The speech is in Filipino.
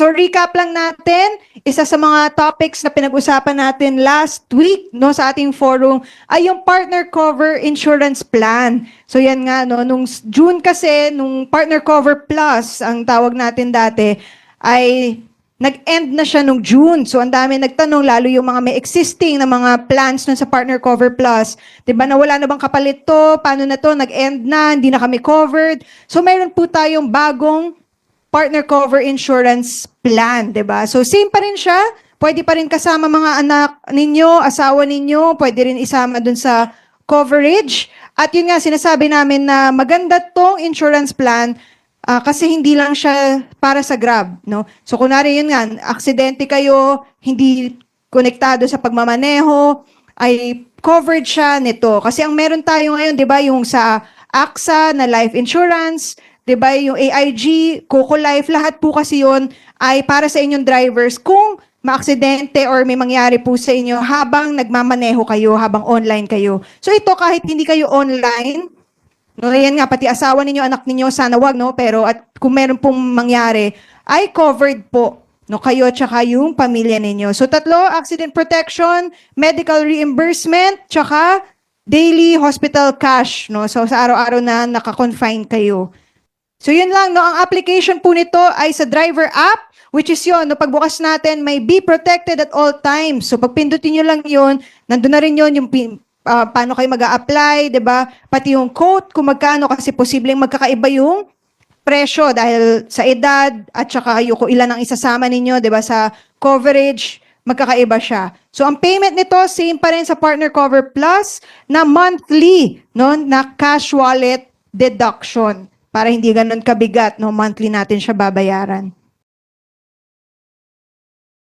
So recap lang natin, isa sa mga topics na pinag-usapan natin last week no sa ating forum ay yung partner cover insurance plan. So yan nga no, nung June kasi nung partner cover plus ang tawag natin dati ay nag-end na siya nung June. So ang dami nagtanong lalo yung mga may existing na mga plans nun sa partner cover plus. 'Di ba nawala na bang kapalit to? Paano na to? Nag-end na, hindi na kami covered. So mayroon po tayong bagong partner cover insurance plan, 'di ba? So same pa rin siya. Pwede pa rin kasama mga anak ninyo, asawa ninyo, pwede rin isama dun sa coverage. At yun nga sinasabi namin na maganda tong insurance plan kasi hindi lang siya para sa Grab, no? So kunwari yun nga, aksidente kayo, hindi konektado sa pagmamaneho, ay covered siya nito. Kasi ang meron tayo ngayon, 'di ba, yung sa AXA na life insurance, 'di ba, yung AIG, Coco Life, lahat po kasi 'yon ay para sa inyong drivers kung maaksidente or may mangyari po sa inyo habang nagmamaneho kayo, habang online kayo. So ito kahit hindi kayo online, no, yan nga pati asawa ninyo, anak ninyo, sana wag no, pero at kung meron pong mangyari ay covered po no kayo tsaka yung pamilya ninyo. So tatlo, accident protection, medical reimbursement, tsaka daily hospital cash no. So sa araw-araw na naka-confine kayo. So yun lang, no? Ang application po nito ay sa driver app, which is yun, no? Pagbukas natin, may be protected at all times. So pag pindutin nyo lang yun, nandun na rin yun yung paano kayo mag-a-apply, di ba? Pati yung quote, kung magkano, kasi posibleng magkakaiba yung presyo dahil sa edad at saka yung kung ilan ang isasama ninyo, di ba? Sa coverage, magkakaiba siya. So ang payment nito, same pa rin sa Partner Cover Plus na monthly, no? Na cash wallet deduction para hindi ganun kabigat, no, monthly natin siya babayaran.